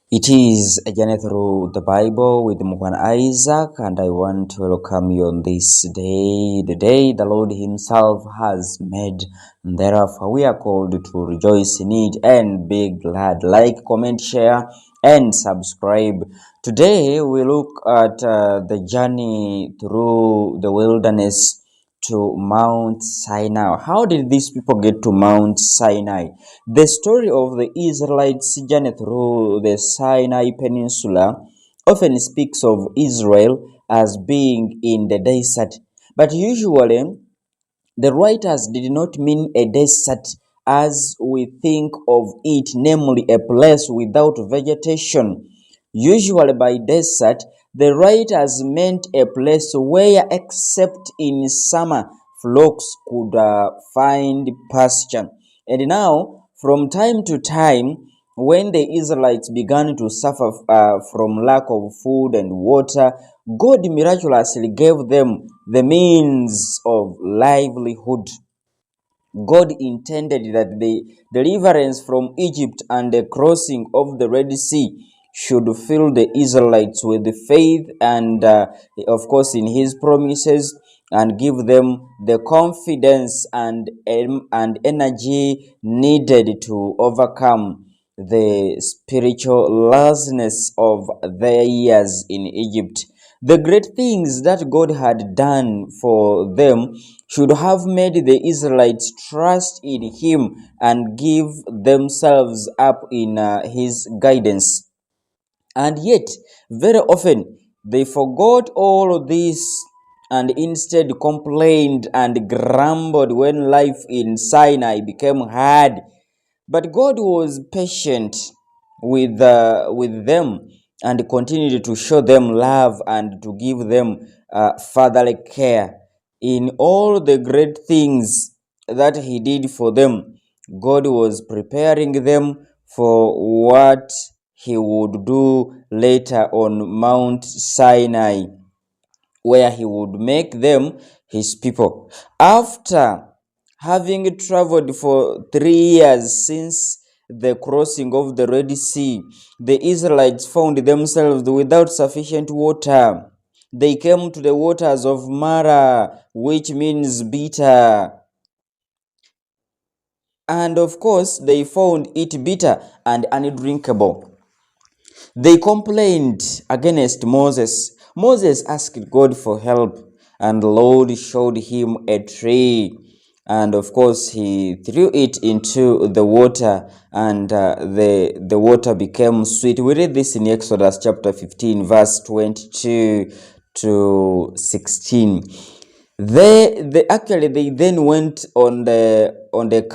It is a journey through the Bible with Mukhwana Isaac, and I want to welcome you on this day, the day the Lord Himself has made. And therefore, we are called to rejoice in it and be glad. Like, comment, share, and subscribe. Today, we look at the journey through the wilderness to Mount Sinai. How did these people get to Mount Sinai? The story of the Israelites' journey through the Sinai Peninsula often speaks of Israel as being in the desert, but usually the writers did not mean a desert as we think of it, namely a place without vegetation. Usually by desert, the writers meant a place where, except in summer, flocks could find pasture. And now, from time to time, when the Israelites began to suffer from lack of food and water, God miraculously gave them the means of livelihood. God intended that the deliverance from Egypt and the crossing of the Red Sea should fill the Israelites with faith and, of course, in His promises, and give them the confidence and energy needed to overcome the spiritual lostness of their years in Egypt. The great things that God had done for them should have made the Israelites trust in Him and give themselves up in His guidance. And yet, very often, they forgot all of this and instead complained and grumbled when life in Sinai became hard. But God was patient with them and continued to show them love and to give them fatherly care. In all the great things that He did for them, God was preparing them for what He would do later on Mount Sinai, where He would make them His people. After having traveled for 3 years since the crossing of the Red Sea, the Israelites found themselves without sufficient water. They came to the waters of Mara, which means bitter. And of course, they found it bitter and undrinkable. They complained against Moses. Moses asked God for help, and the Lord showed him a tree. And of course, he threw it into the water, and the water became sweet. We read this in Exodus chapter 15, verse 22 to 16. They then went on the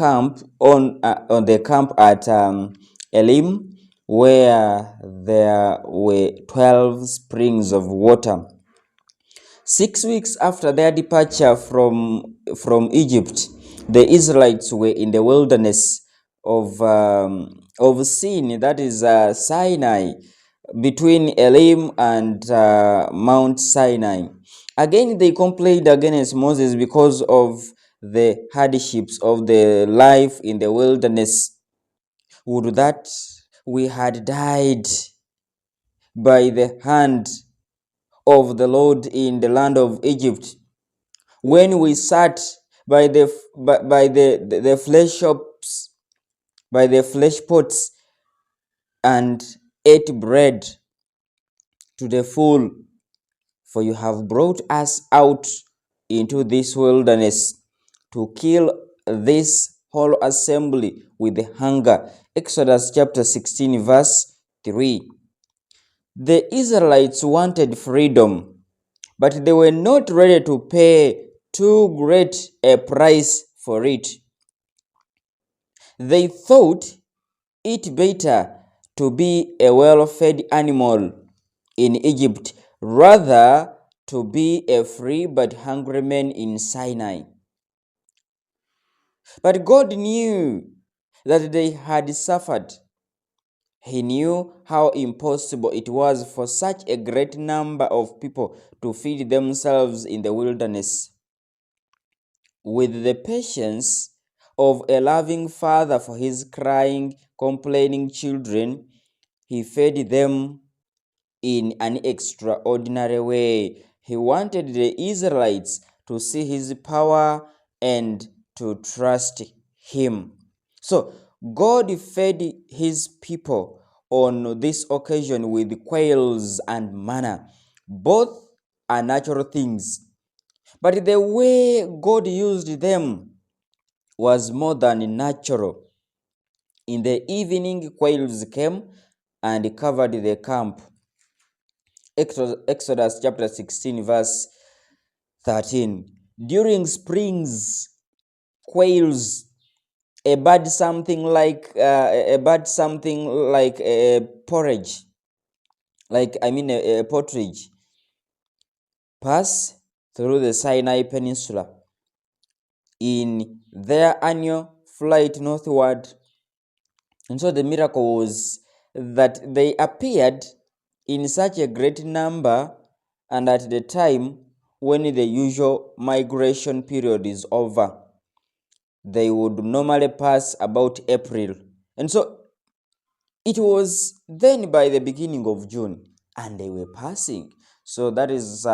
camp at Elim, where there were 12 springs of water. 6 weeks after their departure from Egypt, the Israelites were in the wilderness of Sin, that is Sinai, between Elim and Mount Sinai. Again, they complained against Moses because of the hardships of the life in the wilderness. Would that we had died by the hand of the Lord in the land of Egypt, when we sat by the flesh shops, by the flesh pots, and ate bread to the full. For you have brought us out into this wilderness to kill this whole assembly with hunger. Exodus chapter 16, verse 3. The Israelites wanted freedom, but they were not ready to pay too great a price for it. They thought it better to be a well-fed animal in Egypt rather to be a free but hungry man in Sinai. But God knew that they had suffered. He knew how impossible it was for such a great number of people to feed themselves in the wilderness. With the patience of a loving father for his crying, complaining children, he fed them in an extraordinary way. He wanted the Israelites to see his power and to trust him. So God fed his people on this occasion with quails and manna. Both are natural things, but the way God used them was more than natural. In the evening, quails came and covered the camp. Exodus chapter 16 verse 13. During springs, quails, a bird something like a porridge, a partridge, pass through the Sinai Peninsula in their annual flight northward. And so the miracle was that they appeared in such a great number and at the time when the usual migration period is over. They would normally pass about April. And so it was then by the beginning of June and they were passing. So that is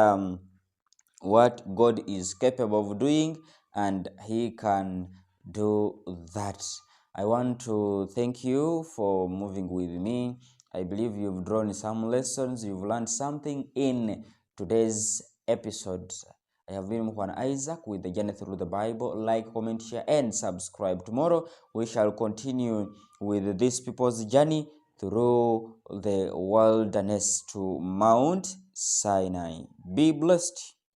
what God is capable of doing, and he can do that. I want to thank you for moving with me. I believe you've drawn some lessons, you've learned something in today's episode. I have been Mukhwana Isaac with the journey through the Bible. Like, comment, share, and subscribe. Tomorrow we shall continue with these people's journey through the wilderness to Mount Sinai. Be blessed.